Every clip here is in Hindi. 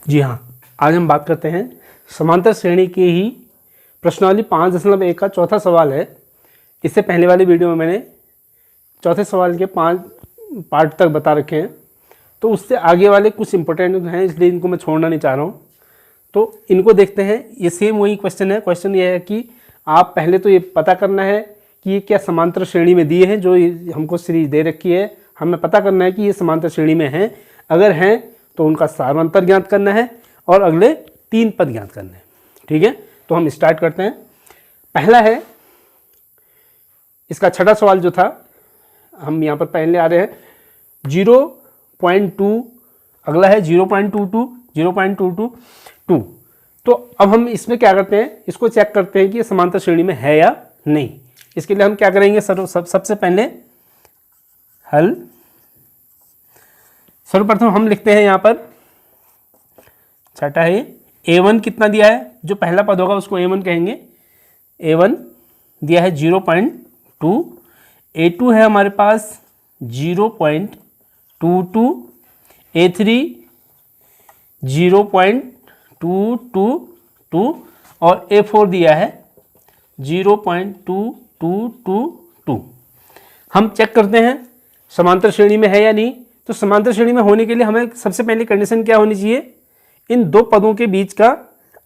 जी हाँ, आज हम बात करते हैं समांतर श्रेणी की ही प्रश्नावली 5.1 का चौथा सवाल है। इससे पहले वाली वीडियो में मैंने चौथे सवाल के 5 पार्ट तक बता रखे हैं, तो उससे आगे वाले कुछ इंपॉर्टेंट हैं, इसलिए इनको मैं छोड़ना नहीं चाह रहा हूँ। तो इनको देखते हैं। ये सेम वही क्वेश्चन है। क्वेश्चन ये है कि आप पहले तो ये पता करना है कि ये क्या समांतर श्रेणी में दिए हैं, जो हमको सीरीज दे रखी है, हमें पता करना है कि ये समांतर श्रेणी में हैं। अगर हैं तो उनका सार्वंतर ज्ञात करना है और अगले 3 पद ज्ञात करने हैं। ठीक है, तो हम स्टार्ट करते हैं। पहला है इसका छठा सवाल जो था, हम यहाँ पर पहले आ रहे हैं 0.2, अगला है 0.22, 0.222। तो अब हम इसमें क्या करते हैं, इसको चेक करते हैं कि ये समांतर श्रेणी में है या नहीं। इसके लिए हम क्या करेंगे, सबसे पहले हल। सर्वप्रथम हम लिखते हैं यहाँ पर छठा है a1 कितना दिया है, जो पहला पद होगा उसको a1 कहेंगे। a1 दिया है 0.2, a2 है हमारे पास 0.22, a3 0.222 और a4 दिया है 0.2222। हम चेक करते हैं समांतर श्रेणी में है या नहीं। तो समांतर श्रेणी में होने के लिए हमें सबसे पहले कंडीशन क्या होनी चाहिए, इन दो पदों के बीच का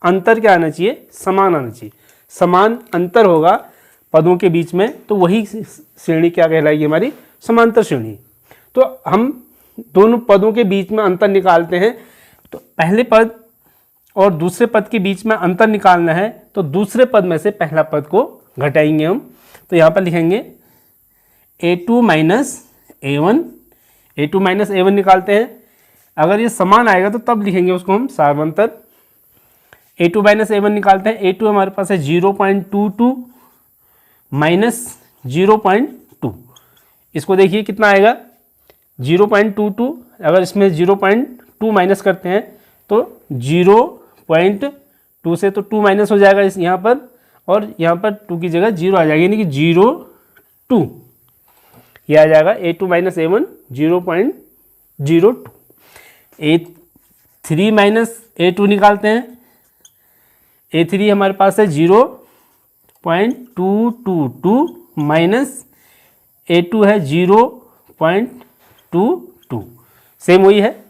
अंतर क्या आना चाहिए, समान आना चाहिए। समान अंतर होगा पदों के बीच में, तो वही श्रेणी क्या कहलाएगी, हमारी समांतर श्रेणी। तो हम दोनों पदों के बीच में अंतर निकालते हैं। तो पहले पद और दूसरे पद के बीच में अंतर निकालना है, तो दूसरे पद में से पहला पद को घटाएंगे हम। तो यहाँ पर लिखेंगे a2 minus a1, a2 minus a1 निकालते हैं। अगर ये समान आएगा तो तब लिखेंगे उसको हम सार्वंतर। a2 माइनस a1 निकालते हैं। a2 हमारे पास है 0.22 माइनस 0.2, इसको देखिए कितना आएगा 0.22। अगर इसमें 0.2 माइनस करते हैं तो 0.2 से तो 2 माइनस हो जाएगा इस यहाँ पर, और यहाँ पर 2 की जगह 0 आ जाएगी, यानी कि 0.2 ये आ जाएगा। a2 minus a1 0.02। a3 minus a2 निकालते हैं। a3 हमारे पास है 0.222 माइनस a2 है 0.22, सेम वही है।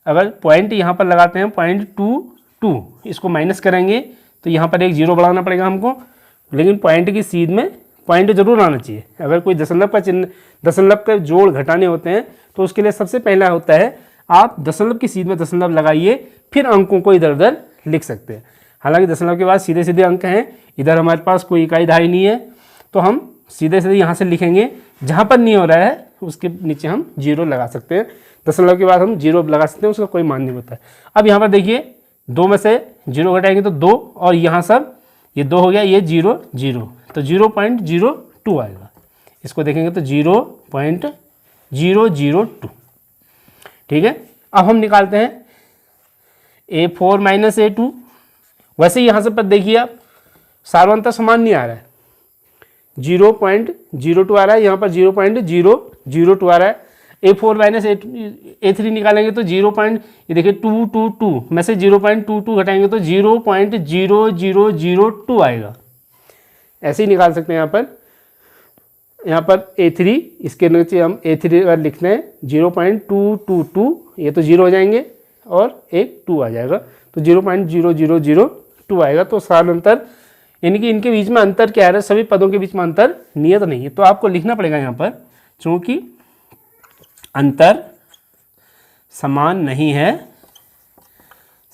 अगर पॉइंट यहाँ पर लगाते हैं 0.22, इसको माइनस करेंगे तो यहाँ पर एक 0 बढ़ाना पड़ेगा हमको, लेकिन पॉइंट की सीध में पॉइंट जरूर आना चाहिए। अगर कोई दशमलव का चिन्ह, दशमलव के जोड़ घटाने होते हैं तो उसके लिए सबसे पहला होता है आप दशमलव की सीध में दशमलव लगाइए, फिर अंकों को इधर उधर लिख सकते हैं। हालांकि दशमलव के बाद सीधे सीधे अंक हैं, इधर हमारे पास कोई इकाई दहाई नहीं है, तो हम सीधे सीधे यहाँ से लिखेंगे। जहाँ पर नहीं हो रहा है उसके नीचे हम 0 लगा सकते हैं। दशमलव के बाद हम 0 लगा सकते हैं, उसका कोई मान नहीं होता है। अब यहाँ पर देखिए 2 में से 0 घटाएंगे तो 2, और यहाँ सब ये 2 हो गया, ये 0 0, तो 0.02 आएगा। इसको देखेंगे तो 0.002। ठीक है, अब हम निकालते हैं a4 माइनस a2। वैसे यहाँ से पर देखिए आप सार्वंतर समान नहीं आ रहा है, 0.02 आ रहा है, यहाँ पर 0.002 आ रहा है। a4 माइनस a3 निकालेंगे तो 0. ये देखिए 222 में से 0.22 घटाएंगे तो 0.0002 आएगा। ऐसे ही निकाल सकते हैं। यहाँ पर a3, इसके नीचे हम a3 अगर लिखते हैं 0.222, ये तो 0 हो जाएंगे और एक 2 आ जाएगा, तो 0.0002 आएगा। तो सार्वंतर यानी कि इनके बीच में अंतर क्या है, सभी पदों के बीच में अंतर नियत नहीं है, तो आपको लिखना पड़ेगा यहाँ पर, चूंकि अंतर समान नहीं है,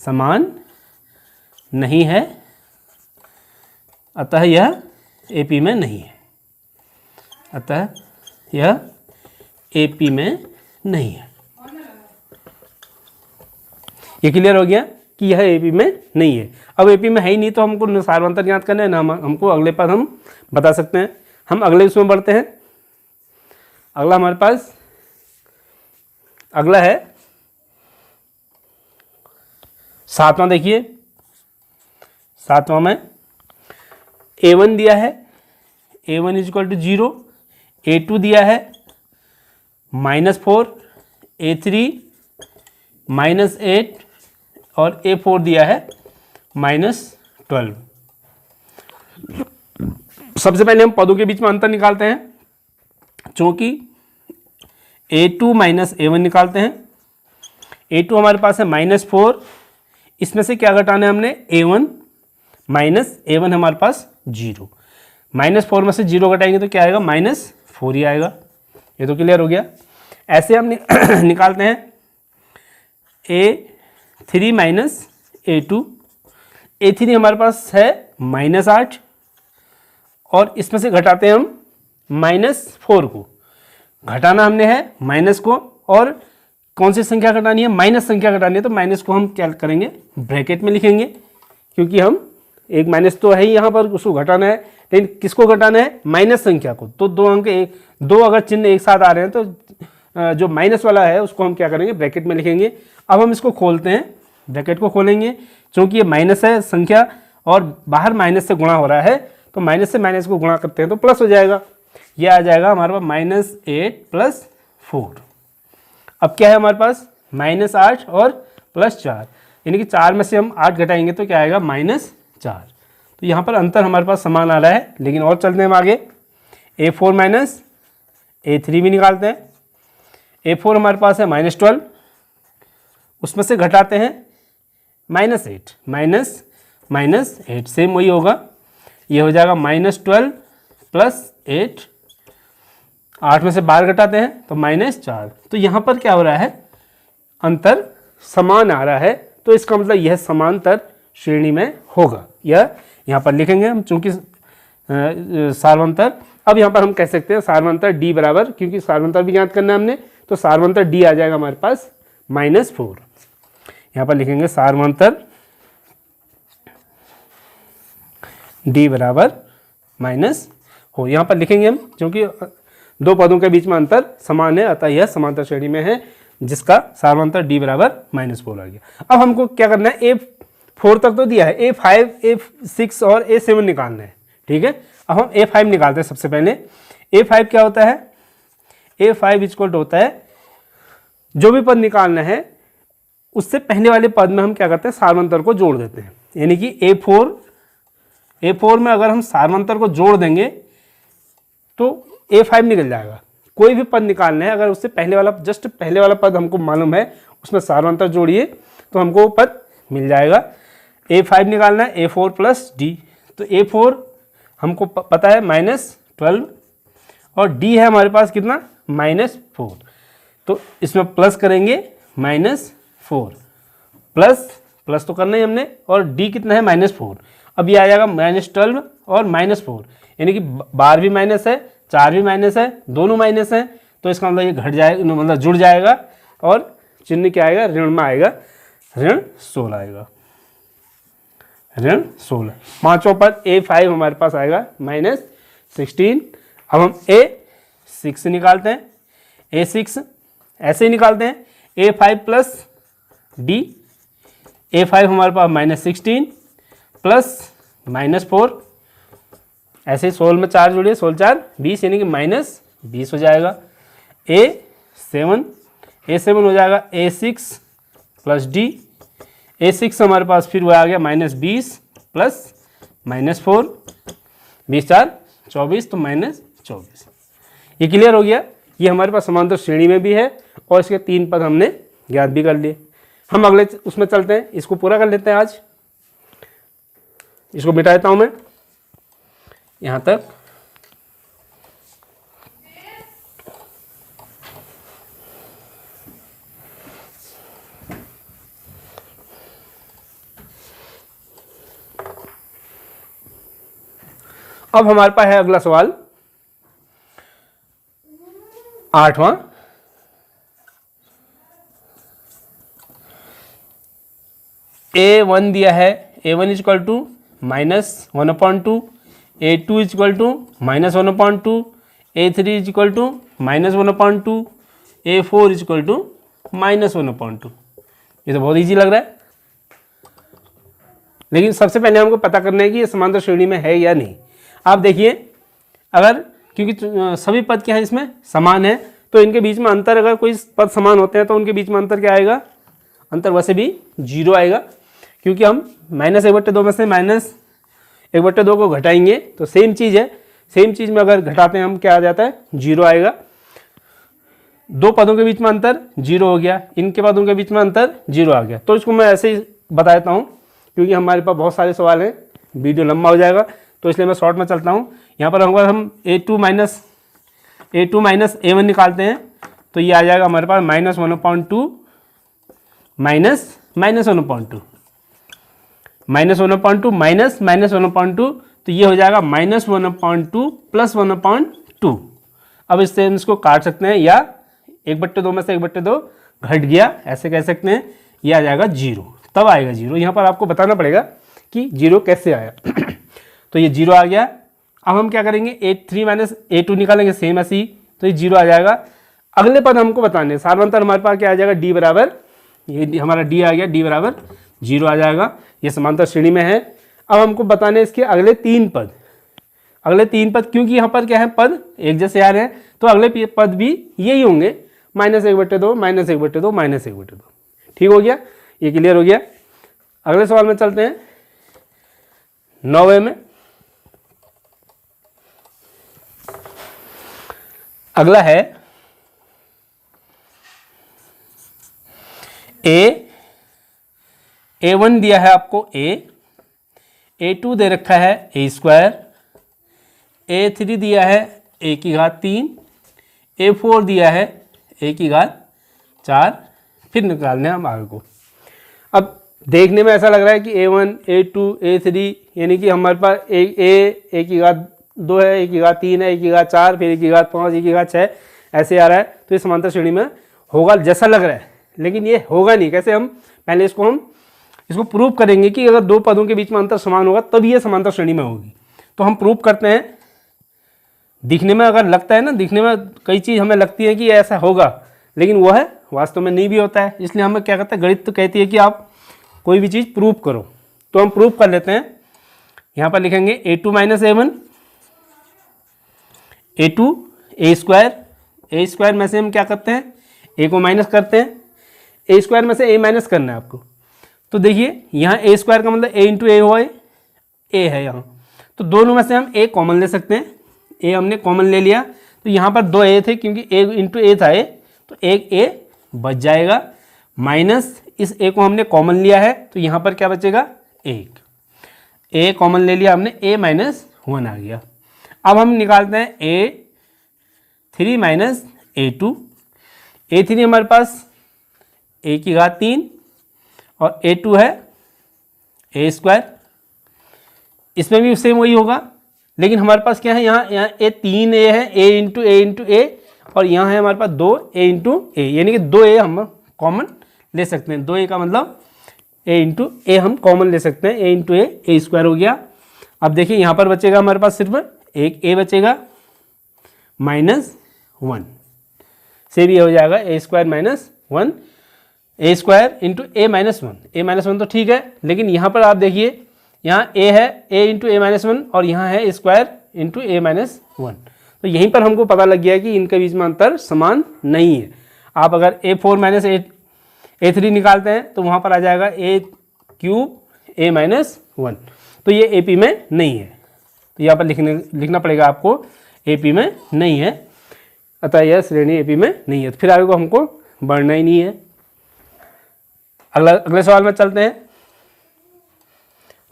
समान नहीं है, अतः यह एपी में नहीं है, अतः यह एपी में नहीं है। ये क्लियर हो गया कि यह एपी में नहीं है। अब एपी में है ही नहीं तो हमको सार्वंतर ज्ञात करना है ना, हमको अगले पद हम बता सकते हैं। हम अगले उसमें बढ़ते हैं। अगला हमारे पास अगला है 7वां। देखिए 7वां में a1 दिया है, a1 is equal to 0, a2 दिया है -4, a3 -8 और A4 दिया है -12। सबसे पहले हम पदों के बीच में अंतर निकालते हैं, चूंकि A2 माइनस A1 निकालते हैं। A2 हमारे पास है -4, इसमें से क्या घटाना है हमने, A1 माइनस A1 हमारे पास 0, -4 में से 0 घटाएंगे तो क्या आएगा, -4 ही आएगा। ये तो क्लियर हो गया। ऐसे हम निकालते हैं A3 माइनस A2। A3 हमारे पास है -8 और इसमें से घटाते हैं हम -4 को, घटाना हमने है माइनस को, और कौन सी संख्या घटानी है, माइनस संख्या घटानी है, तो माइनस को हम क्या करेंगे, ब्रैकेट में लिखेंगे, क्योंकि हम एक माइनस तो है ही यहाँ पर, उसको घटाना है, लेकिन किसको घटाना है, माइनस संख्या को। तो दो अंक दो अगर चिन्ह एक साथ आ रहे हैं तो जो माइनस वाला है उसको हम क्या करेंगे, ब्रैकेट में लिखेंगे। अब हम इसको खोलते हैं, ब्रैकेट को खोलेंगे, क्योंकि ये माइनस है संख्या और बाहर माइनस से गुणा हो रहा है, तो माइनस से माइनस को गुणा करते हैं तो प्लस हो जाएगा। ये आ जाएगा हमारे पास -8 + 4। अब क्या है हमारे पास, -8 और +4, यानी कि 4 में से हम 8 घटाएंगे तो क्या आएगा, -4। तो यहाँ पर अंतर हमारे पास समान आ रहा है। लेकिन और चलते हैं हम आगे, A4 माइनस A3 भी निकालते हैं। A4 हमारे पास है -12, उसमें से घटाते हैं -8, -8 सेम वही होगा, ये हो जाएगा -12 + 8, 8 में से 12 घटाते हैं तो -4। तो यहाँ पर क्या हो रहा है, अंतर समान आ रहा है, तो इसका मतलब यह समांतर श्रेणी में होगा। यह यहाँ पर लिखेंगे हम, चूंकि सार्वंतर। अब यहाँ पर हम कह सकते हैं सार्वंतर D बराबर, क्योंकि सार्वंतर भी ज्ञात करना है हमने, तो सार्वंतर D आ जाएगा हमारे पास -4। यहाँ पर लिखेंगे सार्वंतर D बराबर -4। यहाँ पर लिखेंगे हम, क्योंकि दो पदों के बीच में अंतर समान है, अतः यह समांतर श्रेणी में है, जिसका सार्वंतर D बराबर -4 आ गया। अब हमको क्या करना है, A4 तक तो दिया है, A5, A6 और A7 निकालना है, ठीक है। अब हम A5 निकालते हैं सबसे पहले। A5 क्या होता है, A5 इक्वल होता है, जो भी पद निकालना है उससे पहले वाले पद में हम क्या करते हैं, सार्वंतर को जोड़ देते हैं। यानी कि A4 में अगर हम सार्वंतर को जोड़ देंगे तो A5 निकल जाएगा। कोई भी पद निकालना है, अगर उससे पहले वाला, जस्ट पहले वाला पद हमको मालूम है, उसमें सार्वंतर जोड़िए तो हमको वो पद मिल जाएगा। A5 निकालना है A4 + D, तो A4 हमको पता है -12 और D है हमारे पास कितना, -4, तो इसमें प्लस करेंगे -4, प्लस तो करना ही हमने, और D कितना है, -4। अब ये आ जाएगा -12 और -4, यानी कि 12 भी माइनस है, 4 भी माइनस है, दोनों माइनस हैं, तो इसका मतलब ये घट जाएगा, मतलब जुड़ जाएगा, और चिन्ह क्या आएगा, ऋण में आएगा, ऋण 16 आएगा, ऋण 16। पांचों पर A5 हमारे पास आएगा -16। अब हम A6 निकालते हैं। A6 ऐसे ही निकालते हैं, A5 + D। A5 हमारे पास -16 + -4, ऐसे ही 16 में 4 जोड़िए, 16 4 20, यानी कि -20 हो जाएगा। A7 हो जाएगा A6 + D। A6 हमारे पास फिर वो आ गया -20 + -4, 20 4 24, तो -24। ये क्लियर हो गया। ये हमारे पास समांतर श्रेणी में भी है, और इसके 3 पद हमने ज्ञात भी कर लिए। हम अगले उसमें चलते हैं, इसको पूरा कर लेते हैं आज। इसको मिटा देता हूं मैं यहाँ तक। अब हमारे पास है अगला सवाल 8वां। A1 दिया है, A1 = -1/2, A2 = -1/2, A3 = -1/2, A4 = -1/2। ये तो बहुत इजी लग रहा है, लेकिन सबसे पहले हमको पता करना है कि ये समांतर श्रेणी में है या नहीं। आप देखिए, अगर क्योंकि सभी पद क्या है इसमें समान है, तो इनके बीच में अंतर, अगर कोई पद समान होते हैं तो उनके बीच में अंतर क्या आएगा, अंतर वैसे भी 0 आएगा, क्योंकि हम -1/2 में से -1/2 को घटाएंगे तो सेम चीज़ है, सेम चीज़ में अगर घटाते हैं हम क्या आ जाता है 0 आएगा। दो पदों के बीच में अंतर 0 हो गया, इनके पदों के बीच में अंतर 0 आ गया। तो इसको मैं ऐसे ही बता देता हूँ, क्योंकि हमारे पास बहुत सारे सवाल हैं, वीडियो लंबा हो जाएगा, तो इसलिए मैं शॉर्ट में चलता हूँ। यहाँ पर अगर हम a2 माइनस a1 निकालते हैं तो ये आ जाएगा हमारे पास -1/2 -1/2 -1/2 तो ये हो जाएगा -1/2 + 1/2। अब इससे हम इसको काट सकते हैं, या 1/2 में से 1/2 घट गया, ऐसे कह सकते हैं। ये आ जाएगा 0, तब आएगा 0। यहाँ पर आपको बताना पड़ेगा कि 0 कैसे आया। तो ये 0 आ गया। अब हम क्या करेंगे, a3 माइनस a2 निकालेंगे, सेम ऐसे ही, तो ये 0 आ जाएगा। अगले पद हमको बताने, साधारणतः हमारे पास क्या आ जाएगा, d बराबर, ये हमारा d आ गया, d बराबर 0 आ जाएगा। ये समांतर श्रेणी में है। अब हमको बताने इसके अगले 3 पद, क्योंकि यहाँ पर क्या है, पद एक जैसे आ रहे हैं, तो अगले पद भी यही होंगे, -1/2 -1/2 -1/2। ठीक हो गया, ये क्लियर हो गया। अगले सवाल में चलते हैं, 9वें में। अगला है a1 दिया है आपको a2 दे रखा है a², a3 दिया है a⁻3, a4 दिया है a⁻4। फिर निकालने हम आगे को। अब देखने में ऐसा लग रहा है कि a1 a2 a3, यानी कि हमारे पास a⁻2 है, a⁻3 है, a⁻4, फिर a⁻5, a⁻6 ऐसे आ रहा है। तो ये समांतर श्रेणी में होगा जैसा लग रहा है, लेकिन ये होगा नहीं। कैसे, हम पहले इसको प्रूव करेंगे कि अगर दो पदों के बीच में अंतर समान होगा तब ये समांतर श्रेणी में होगी। तो हम प्रूव करते हैं। दिखने में अगर लगता है ना, दिखने में कई चीज़ हमें लगती है कि ऐसा होगा, लेकिन वो है वास्तव में नहीं भी होता है। इसलिए हमें क्या कहते हैं, गणित तो कहती है कि आप कोई भी चीज़ प्रूव करो। तो हम प्रूव कर लेते हैं। यहाँ पर लिखेंगे a2 minus a1, a2 a² में से हम क्या करते हैं, a को माइनस करते हैं। a² में से a माइनस करना है आपको। तो देखिए यहाँ a² का मतलब a इंटू ए हुआ है, a है यहाँ, तो दोनों में से हम a कॉमन ले सकते हैं। a हमने कॉमन ले लिया, तो यहाँ पर 2 a थे, क्योंकि a इंटू ए था तो एक a बच जाएगा, माइनस इस a को हमने कॉमन लिया है, तो यहाँ पर क्या बचेगा, 1। a कॉमन ले लिया हमने, a -1 आ गया। अब हम निकालते हैं a3 माइनस a2। a3 हमारे पास a⁻3 और a2 है a²। इसमें भी सेम वही होगा, लेकिन हमारे पास क्या है, यहाँ a3 a है, a इंटू ए, और यहाँ है हमारे पास 2 a इंटू ए, यानी कि 2 a हम कॉमन ले सकते हैं। 2 a का मतलब a इंटू ए हम कॉमन ले सकते हैं, a इंटू a² हो गया। अब देखिए यहाँ पर बचेगा हमारे पास सिर्फ एक a बचेगा, -1 से भी हो जाएगा a² -1, a² इंटू a-1 तो ठीक है, लेकिन यहाँ पर आप देखिए, यहाँ a है a इंटू a-1 और यहाँ है a² इंटू a-1। तो यहीं पर हमको पता लग गया कि इनके बीच में अंतर समान नहीं है। आप अगर a4 माइनस a3 निकालते हैं तो वहाँ पर आ जाएगा a³ a-1, तो ये AP में नहीं है। तो यहाँ पर लिखना पड़ेगा आपको, AP में नहीं है, अतः यह श्रेणी AP में नहीं है। तो फिर आगे को हमको बढ़ना ही नहीं है। अगले सवाल में चलते हैं,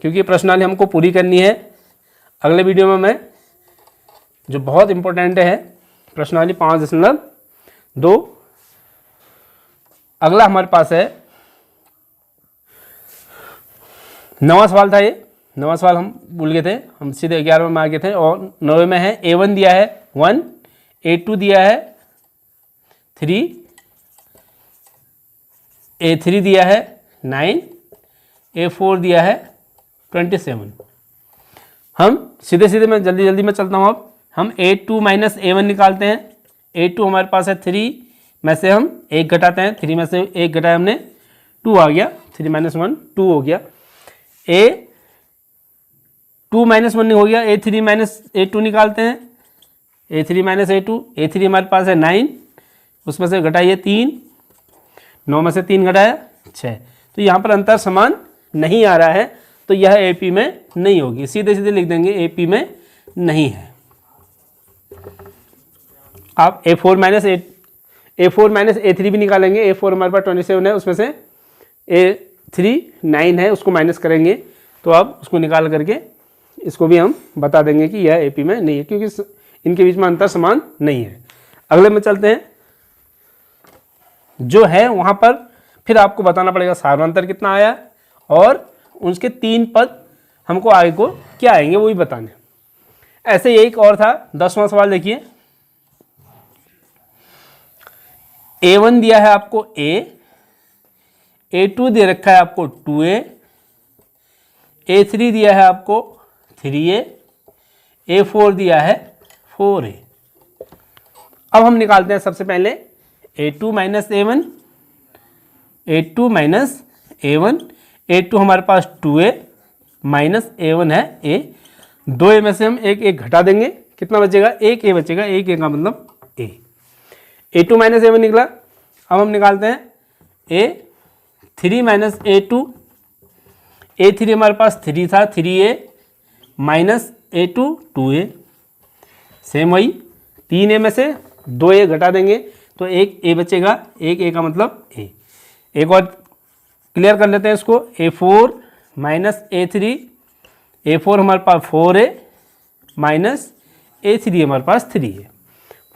क्योंकि प्रश्नावली हमको पूरी करनी है। अगले वीडियो में मैं जो बहुत इंपॉर्टेंट है, प्रश्नावली 5.2। अगला हमारे पास है 9वां सवाल था। ये 9वां सवाल हम भूल गए थे, हम सीधे 11वें में आ गए थे। और 9वें में है a1 दिया है 1, a2 दिया है 3, a3 दिया है 9, a4 दिया है 27। हम सीधे मैं जल्दी में चलता हूँ। अब हम a2 माइनस a1 निकालते हैं। a2 हमारे पास है 3 में से हम 1 घटाते हैं, 3 में से 1 घटाया हमने 2 आ गया, 3 - 1 2 हो गया। a2 - 1 हो गया, a3 माइनस a2 निकालते हैं, a3 माइनस a2, a3 हमारे पास है 9, उसमें से घटाइए 3, 9 में से 3 घटाया 6। तो यहाँ पर अंतर समान नहीं आ रहा है, तो यह AP में नहीं होगी। सीधे सीधे लिख देंगे AP में नहीं है। आप A4 माइनस A3 भी निकालेंगे। A4 हमारे पास 27 है, उसमें से A3 9 है, उसको माइनस करेंगे तो अब उसको निकाल करके इसको भी हम बता देंगे कि यह AP में नहीं है, क्योंकि इनके बीच में अंतर समान नहीं है। अगले में चलते हैं। जो है वहाँ पर फिर आपको बताना पड़ेगा सार्वंतर कितना आया और उसके 3 पद हमको आगे को क्या आएंगे वो भी बताने। ऐसे ही एक और था 10वां सवाल देखिए। A1 दिया है आपको A, A2 दे रखा है आपको 2A, A3 दिया है आपको 3A, A4 दिया है 4A। अब हम निकालते हैं सबसे पहले A2 minus A1, A2 minus A1, A2 हमारे पास 2A माइनस A1 है A। 2A में से हम एक घटा देंगे, कितना बचेगा? एक A बचेगा, एक A का मतलब A। A2 माइनस A1 निकला। अब हम निकालते हैं A3 माइनस A2, A3 हमारे पास 3 था, 3A minus A2 2A। Same वही 3A में से 2A घटा देंगे तो एक A बचेगा, एक A का मतलब A। एक और क्लियर कर लेते हैं इसको। A4 माइनस A3, A4 हमारे पास 4A माइनस A3 हमारे पास 3A।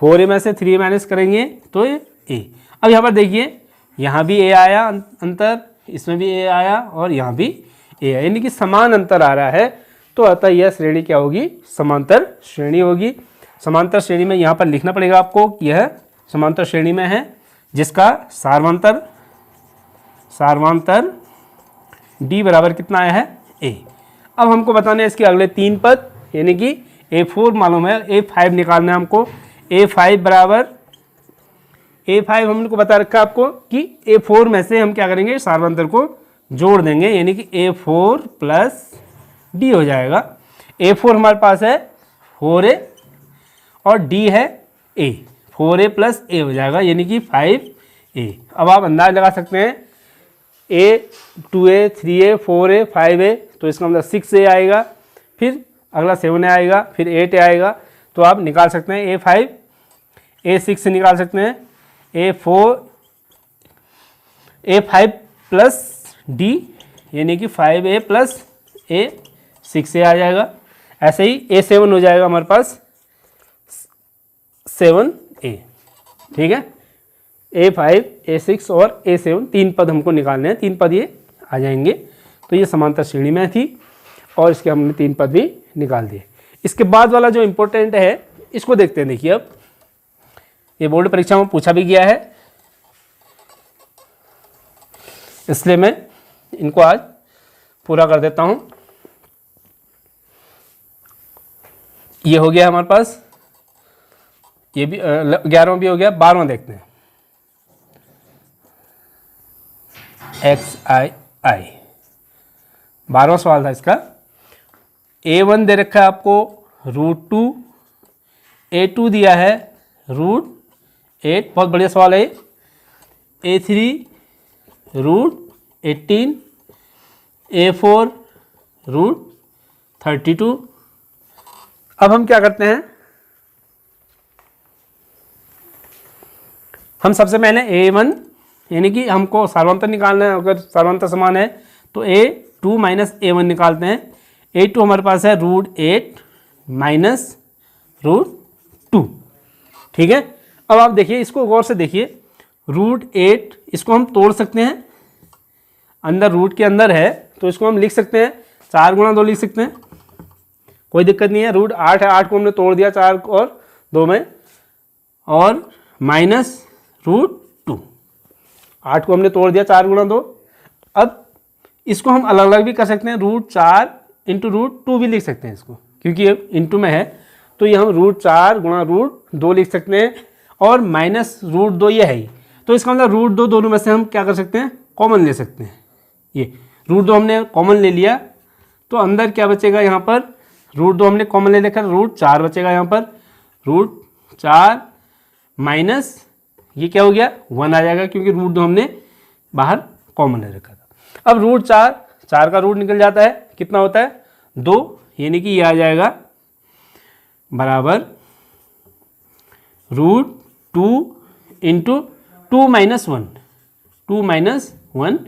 4A में से 3A माइनस करेंगे तो A। अब यहाँ पर देखिए, यहाँ भी A आया अंतर, इसमें भी A आया और यहाँ भी A आया, यानी कि समान अंतर आ रहा है। तो अतः यह श्रेणी क्या होगी? समांतर श्रेणी होगी। समांतर श्रेणी में यहाँ पर लिखना पड़ेगा आपको कि यह समांतर श्रेणी में है, जिसका सार्वंतर D बराबर कितना आया है? A। अब हमको बताना है इसके अगले 3 पद, यानी कि A4 मालूम है, A5 निकालना है हमको। A5 बराबर, A5 हमको बता रखा है आपको कि A4 में से हम क्या करेंगे? सार्वंतर को जोड़ देंगे, यानी कि A4 प्लस D हो जाएगा। A4 हमारे पास है 4A और D है A, 4A प्लस A हो जाएगा, यानी कि 5A। अब आप अंदाज लगा सकते हैं A 2A 3A 4A 5A, तो इसका मतलब 6A आएगा, फिर अगला 7A आएगा, फिर 8A आएगा। तो आप निकाल सकते हैं A5, A6 से निकाल सकते हैं A5 प्लस D, यानी कि 5A प्लस A 6A आ जाएगा। ऐसे ही A7 हो जाएगा हमारे पास 7A। ठीक है, A5 A6 और A7 3 पद हमको निकालने हैं, 3 पद ये आ जाएंगे। तो ये समांतर श्रेणी में थी और इसके हमने 3 पद भी निकाल दिए। इसके बाद वाला जो इम्पोर्टेंट है इसको देखते हैं। देखिए, अब ये बोर्ड परीक्षा में पूछा भी गया है, इसलिए मैं इनको आज पूरा कर देता हूं। ये हो गया हमारे पास, ये भी 11वां भी हो गया। 12वां देखते हैं, XI। 12वां सवाल था इसका। A1 दे रखा है आपको √2, A2 दिया है √8, बहुत बढ़िया सवाल है। A3 √18, A4 √32। अब हम क्या करते हैं? हम सबसे पहले A1, यानी कि हमको सार्वंतर निकालना है। अगर सार्वंतर समान है तो A2 माइनस A1 निकालते हैं। A2 हमारे पास है √8 माइनस √2। ठीक है, अब आप देखिए, इसको गौर से देखिए। √8 इसको हम तोड़ सकते हैं, अंदर रूट के अंदर है तो इसको हम लिख सकते हैं 4 गुणा 2 लिख सकते हैं, कोई दिक्कत नहीं है। √8 है, 8 को हमने तोड़ दिया 4 और 2 में, और माइनस √2, 8 को हमने तोड़ दिया 4 गुणा 2। अब इसको हम अलग अलग भी कर सकते हैं, √4 इंटू √2 भी लिख सकते हैं इसको, क्योंकि ये इंटू में है तो ये हम √4 गुणा √2 लिख सकते हैं, और माइनस √2 ये है ही, तो इसका मतलब √2 दोनों में से हम क्या कर सकते हैं? कॉमन ले सकते हैं। ये √2 हमने कॉमन ले लिया तो अंदर क्या बचेगा? यहाँ पर √2 हमने कॉमन ले लेकर √4 बचेगा। यहाँ पर √4 माइनस ये क्या हो गया? 1 आ जाएगा, क्योंकि √2 हमने बाहर कॉमन ले रखा था। अब रूट 4, 4 का रूट निकल जाता है, कितना होता है 2, यानी कि ये आ जाएगा बराबर रूट 2 इंटू 2 माइनस 1, 2 माइनस 1,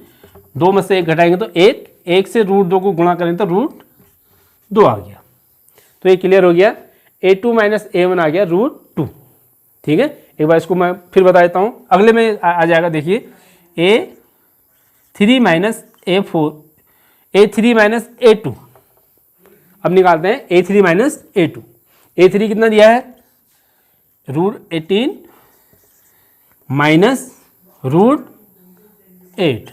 2 में से 1 घटाएंगे तो 1, 1 से रूट 2 को गुणा करें तो रूट 2 आ गया। तो ये क्लियर हो गया, a2 माइनस a1 आ गया रूट 2। ठीक है, एक बार इसको मैं फिर बता देता हूँ, अगले में आ जाएगा। देखिए a3 minus a4, a3 minus a2, अब निकालते हैं a3 माइनस a2। a3 कितना दिया है रूट 18 माइनस रूट 8,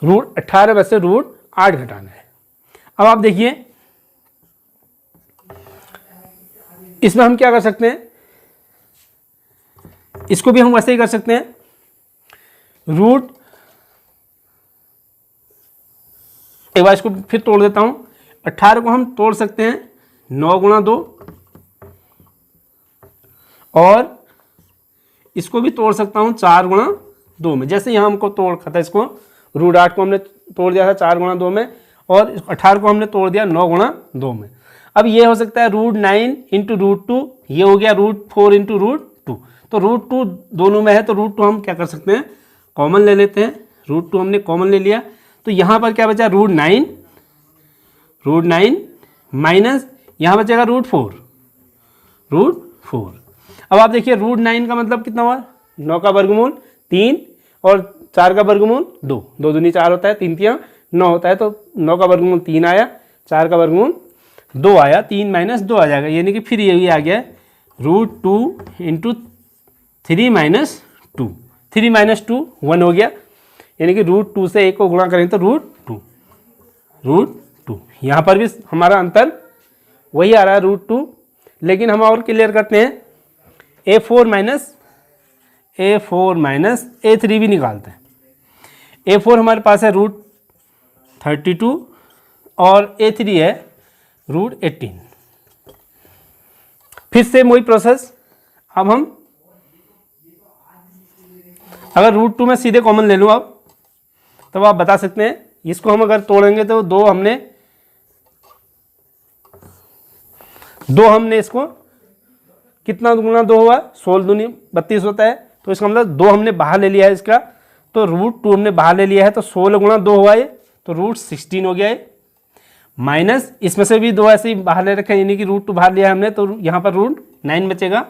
रूट 18 में से रूट 8 घटाना है। अब आप देखिए इसमें हम क्या कर सकते हैं, इसको भी हम वैसे ही कर सकते हैं। रूट, एक बार इसको फिर तोड़ देता हूं, 18 को हम तोड़ सकते हैं 9 गुणा 2, और इसको भी तोड़ सकता हूं 4 गुणा 2 में। जैसे यहां हमको तोड़ रखा था, इसको रूट 8 को हमने तोड़ दिया था 4 गुणा 2 में, और 18 को हमने तोड़ दिया 9 गुणा 2 में। अब ये हो सकता है रूट 9 इंटू रूट 2, ये हो गया रूट 4 इंटू रूट 2। तो रूट 2 दोनों में है, तो रूट 2 हम क्या कर सकते हैं कॉमन ले लेते हैं। रूट 2 हमने कॉमन ले लिया, तो यहाँ पर क्या बचा रूट 9 माइनस यहाँ बचेगा रूट 4। अब आप देखिए रूट 9 का मतलब कितना हुआ, 9 का वर्गमूल 3 और 4 का वर्गमूल 2, 2 दूनी 4 होता है, 3 तियाँ 9 होता है, तो 9 का वर्गमूल 3 आया, 4 का वर्गमूल 2 आया, 3 माइनस 2 आ जाएगा, यानी कि फिर ये आ गया रूट 2 इंटू 3 माइनस 2, 3 माइनस 2 1 हो गया, यानी कि रूट 2 से 1 को गुणा करें तो रूट 2। यहाँ पर भी हमारा अंतर वही आ रहा है रूट 2, लेकिन हम और क्लियर करते हैं, a4 माइनस a3 भी निकालते हैं। a4 हमारे पास है रूट 32 और a3 है रूट 18। फिर से वही प्रोसेस, अब हम अगर रूट 2 में सीधे कॉमन ले लूँ अब, तब आप बता सकते हैं, इसको हम अगर तोड़ेंगे तो 2 हमने इसको कितना गुना 2 हुआ, 16 दूनी 32 होता है, तो इसका मतलब 2 हमने बाहर ले लिया है इसका, तो रूट 2 हमने बाहर ले लिया है, तो 16 गुना 2 हुआ ये, तो रूट 16 हो गया है, माइनस इसमें से भी 2 ऐसे ही बाहर ले रखे हैं, यानी कि रूट 2 बाहर लिया हमने, तो यहाँ पर रूट 9 बचेगा।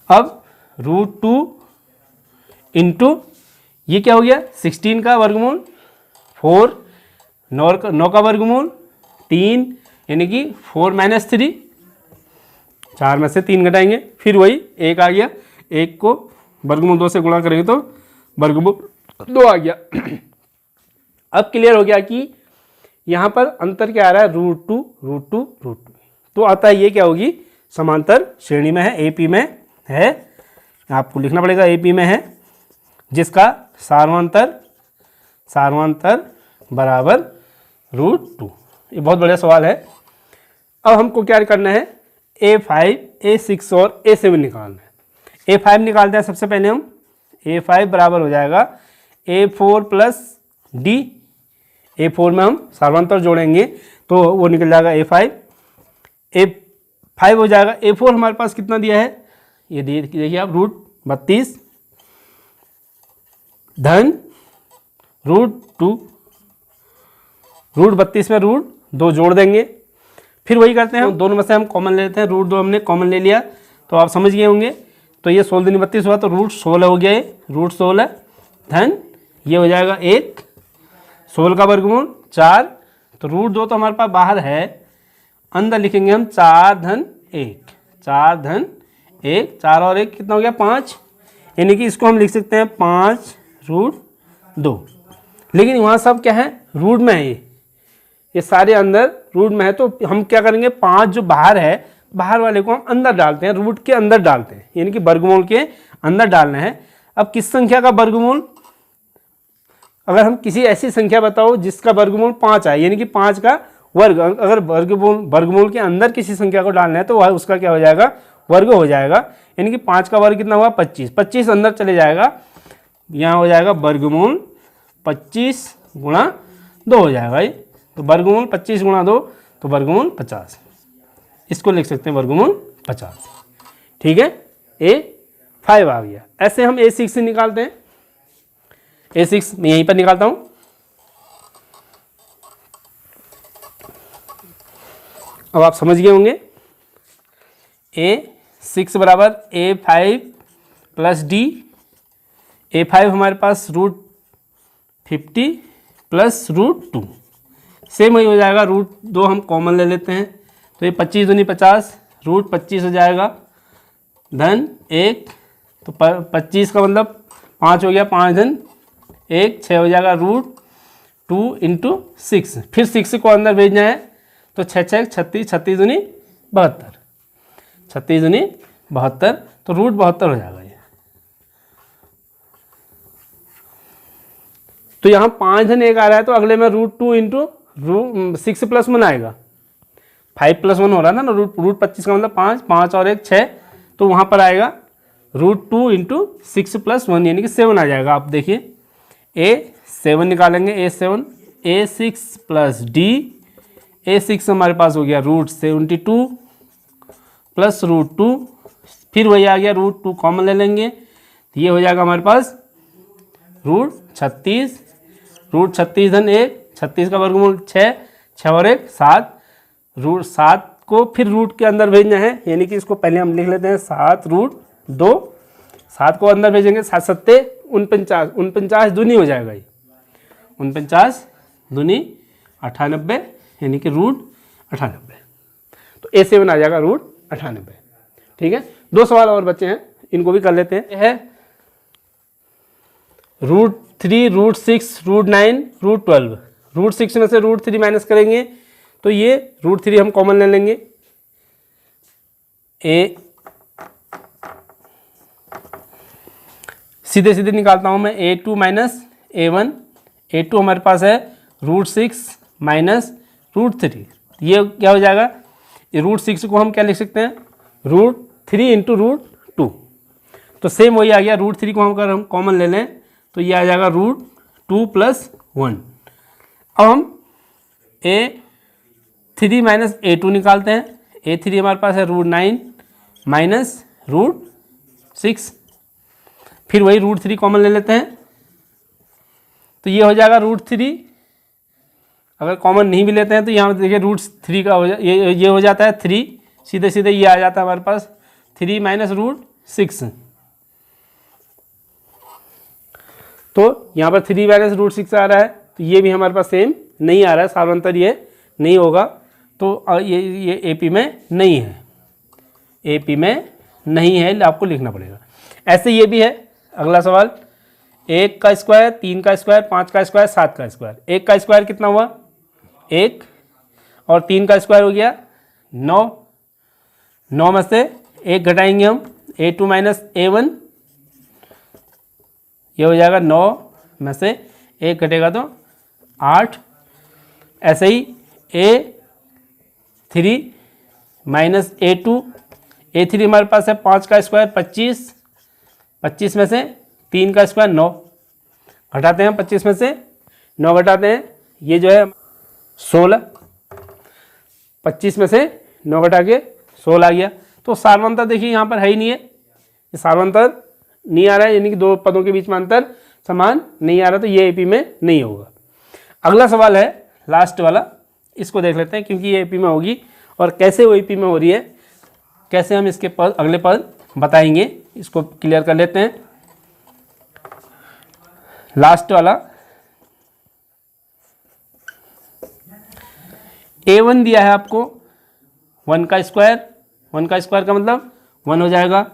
अब रूट 2 इंटू ये क्या हो गया 16 का वर्गमूल 4, 9 का वर्गमूल 3, यानी कि 4 माइनस 3, 4 में से 3 घटाएंगे, फिर वही 1 आ गया, 1 को वर्गमूल 2 से गुणा करेंगे तो वर्गमूल 2 आ गया। अब क्लियर हो गया कि यहाँ पर अंतर क्या आ रहा है रूट 2। तो आता है ये क्या होगी, समांतर श्रेणी में है, AP में है, आपको लिखना पड़ेगा AP में है, जिसका सार्वांतर बराबर रूट 2। ये बहुत बढ़िया सवाल है। अब हमको क्या करना है, A5, A6 और A7 निकालना है। A5 निकालते हैं सबसे पहले हम, A5 बराबर हो जाएगा A4 प्लस D, A4 में हम सार्वांतर जोड़ेंगे तो वो निकल जाएगा A5 हो जाएगा। A4 हमारे पास कितना दिया है, ये देखिए आप रूट 32 धन रूट 2, रूट 32 में रूट 2 जोड़ देंगे, फिर वही करते हैं, दोनों में से हम कॉमन ले लेते हैं, रूट 2 हमने कॉमन ले लिया, तो आप समझ गए होंगे, तो ये 16 दूनी 32 हुआ, तो रूट 16 हो गया, ये रूट 16 धन ये हो जाएगा 1, 16 का वर्गमूल 4, तो रूट 2 तो हमारे पास बाहर है, अंदर लिखेंगे हम 4 धन 1, 4 और 1 कितना हो गया 5, यानी कि इसको हम लिख सकते हैं 5 रूट 2। लेकिन वहाँ सब क्या है रूट में है, ये सारे अंदर रूट में है, तो हम क्या करेंगे 5 जो बाहर है, बाहर वाले को हम अंदर डालते हैं, रूट के अंदर डालते हैं, यानी कि वर्गमूल के अंदर डालना है। अब किस संख्या का वर्गमूल, अगर हम किसी ऐसी संख्या बताओ जिसका वर्गमूल 5 आए, यानी कि 5 का वर्ग, अगर वर्गमूल के अंदर किसी संख्या को डालना है तो वह उसका क्या हो जाएगा वर्ग हो जाएगा, यानी कि 5 का वर्ग कितना हुआ 25, 25 अंदर चले जाएगा, यहाँ हो जाएगा वर्गमूल 25 गुणा 2 हो जाएगा ये। तो वर्गमूल 25 गुणा 2 तो वर्गमूल 50, इसको लिख सकते हैं वर्गमूल 50। ठीक है, A5 आ गया। ऐसे हम A6 से निकालते हैं। A6 मैं यहीं पर निकालता हूँ। अब आप समझ गए होंगे। A6 बराबर A5 प्लस D। A5 हमारे पास √50 प्लस √2, सेम वही हो जाएगा। √2 हम कॉमन ले लेते हैं, तो ये 25 दूनी 50, √25 हो जाएगा धन 1। तो 25 का मतलब 5 हो गया, 5 धन 1 6 हो जाएगा √2 इंटू 6। फिर 6 को अंदर भेजना है तो 6 6 36, 36 दूनी 72, 36 दूनी 72, तो √72 हो जाएगा ये। तो यहाँ 5 धन 1 आ रहा है, तो अगले में √2 इंटू 6 प्लस 1 आएगा। 5 प्लस 1 हो रहा है ना, √25 का मतलब 5, 5 और 1 6, तो वहाँ पर आएगा √2 इंटू 6 प्लस 1 यानी कि 7 आ जाएगा। आप देखिए A7 निकालेंगे, A6 प्लस D। A6 हमारे पास हो गया √72 प्लस √2, फिर वही आ गया √2 कॉमन ले लेंगे, तो ये हो जाएगा हमारे पास √36, √36 धन 1, 36 का वर्गमूल 6, 6 और 1 7, √7 को फिर रूट के अंदर भेजना है, यानी कि इसको पहले हम लिख लेते हैं 7√2, 7 को अंदर भेजेंगे, 7 सत्ते 49, 49 दूनी हो जाएगा ये, 49 दूनी 98 यानी कि √98। तो A7 आ जाएगा √98। ठीक है, 2 सवाल और बचे हैं, इनको भी कर लेते हैं। यह है √3, √6, √9, √12। √6 में से √3 माइनस करेंगे तो ये √3 हम कॉमन ले लेंगे। सीधे सीधे निकालता हूं मैं, A2 माइनस A1। A2 हमारे पास है √6 माइनस √3, ये क्या हो जाएगा, ये √6 को हम क्या लिख सकते हैं, √3 इंटू √2। तो सेम वही आ गया, √3 को अगर हम कॉमन ले लें तो ये आ जाएगा √2 प्लस 1। अब हम A3 माइनस A2 निकालते हैं। A3 हमारे पास है √9 माइनस √6, फिर वही √3 कॉमन ले लेते हैं, तो ये हो जाएगा √3। अगर कॉमन नहीं भी लेते हैं तो यहाँ देखिए √3 का हो ये हो जाता है 3, सीधे सीधे ये आ जाता है हमारे पास 3 माइनस √6। तो यहाँ पर 3 माइनस √6 आ रहा है, तो ये भी हमारे पास सेम नहीं आ रहा है, साधारणतः ये नहीं होगा, तो ये AP में नहीं है, AP में नहीं है, आपको लिखना पड़ेगा। ऐसे ये भी है। अगला सवाल, 1 का स्क्वायर, 3 का स्क्वायर, 5 का स्क्वायर, 7 का स्क्वायर। 1 का स्क्वायर कितना हुआ 1, और 3 का स्क्वायर हो गया 9। 9 में से 1 घटाएंगे हम, A2 माइनस A1, ये हो जाएगा 9 में से 1 घटेगा तो 8। ऐसे ही A3 माइनस A2, A3 हमारे पास है 5 का स्क्वायर 25, 25 में से 3 का स्क्वायर 9, घटाते हैं 25 में से 9 घटाते हैं, ये जो है 16, 25 में से 9 घटा के 16 आ गया। तो सार्वंतर देखिए यहाँ पर है ही नहीं है, ये सार्वंतर नहीं आ रहा है, यानी कि 2 पदों के बीच में अंतर समान नहीं आ रहा, तो ये AP में नहीं होगा। अगला सवाल है लास्ट वाला, इसको देख लेते हैं, क्योंकि ये AP में होगी, और कैसे वो AP में हो रही है, कैसे हम इसके पद अगले पद बताएंगे, इसको क्लियर कर लेते हैं। लास्ट वाला A1 दिया है आपको 1 का स्क्वायर, 1 का स्क्वायर का मतलब 1 हो जाएगा।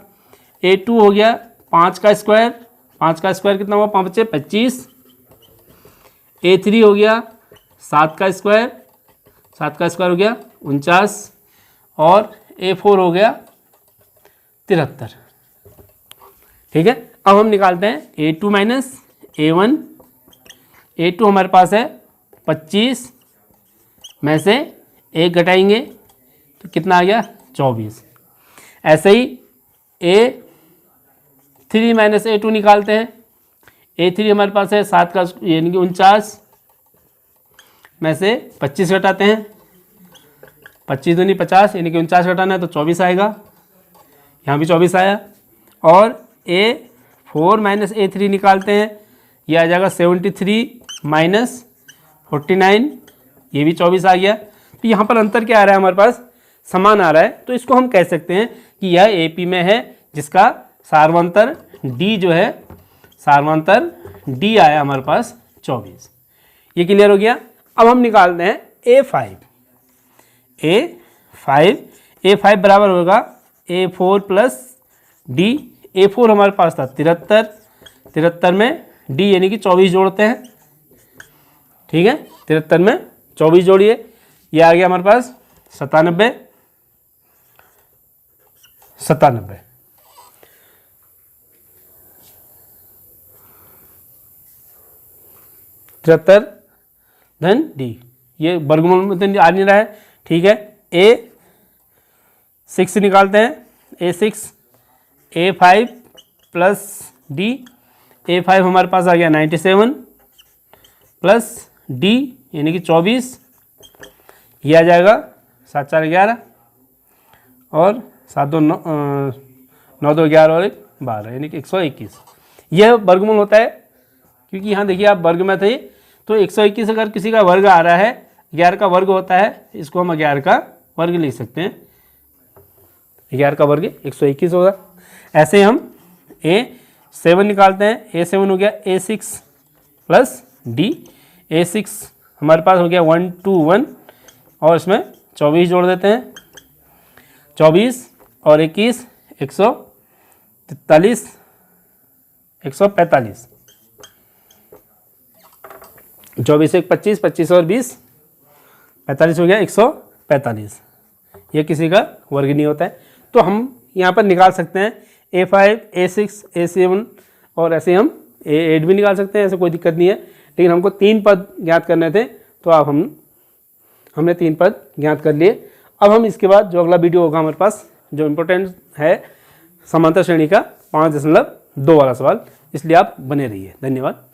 A2 हो गया 5 का स्क्वायर, 5 का स्क्वायर कितना हुआ, 5 बचे 25। A3 हो गया 7 का स्क्वायर, 7 का स्क्वायर हो गया 49, और A4 हो गया 73। ठीक है, अब हम निकालते हैं A2 माइनस A1। A2 हमारे पास है 25 में से 1 घटाएंगे तो कितना आ गया 24। ऐसे ही A3 माइनस A2 निकालते हैं। A3 हमारे पास है 7 का यानी कि 49 में से 25 घटाते हैं, 25 दूनी 50 यानी कि 49 घटाना है तो 24 आएगा, यहाँ भी 24 आया। और A4 माइनस A3 निकालते हैं, ये आ जाएगा 73 माइनस 49, ये भी 24 आ गया। तो यहाँ पर अंतर क्या आ रहा है हमारे पास, समान आ रहा है। तो इसको हम कह सकते हैं कि यह AP में है जिसका सार्वंतर D जो है, सार्वंतर D आया हमारे पास 24। ये क्लियर हो गया। अब हम निकालते हैं A5 बराबर होगा A4 प्लस D। A4 हमारे पास था 73 में D यानी कि 24 जोड़ते हैं, ठीक है, 73 में 24 जोड़िए, ये आ गया हमारे पास 97। 73 धन D, ये वर्गमूल में तो आ नहीं रहा है, ठीक है। A6 निकालते हैं, A6 A5 plus D। A5 हमारे पास आ गया 97 प्लस D यानी कि 24, ये आ जाएगा 7 4 11 और 7 2 9 9 2 11 और 1 12 यानी कि 121। यह वर्गमूल होता है, क्योंकि यहाँ देखिए आप वर्ग में थे तो 121 अगर किसी का वर्ग आ रहा है, 11 का वर्ग होता है, इसको हम 11 का वर्ग लिख सकते हैं, 11 का वर्ग 121 होगा। ऐसे हम A7 निकालते हैं, A7 हो गया A6 प्लस D। A6 हमारे पास हो गया 121 और इसमें 24 जोड़ देते हैं, 24 और 21 145 24 1 25 25 और 20 45 हो गया 145। ये किसी का वर्ग नहीं होता है, तो हम यहाँ पर निकाल सकते हैं A5 A6 A7 और ऐसे हम A8 भी निकाल सकते हैं, ऐसे कोई दिक्कत नहीं है। लेकिन हमको 3 पद ज्ञात करने थे, तो अब हमने 3 पद ज्ञात कर लिए। अब हम इसके बाद जो अगला वीडियो होगा हमारे पास, जो इम्पोर्टेंट है समांतर श्रेणी का 5.2 वाला सवाल, इसलिए आप बने रहिए। धन्यवाद।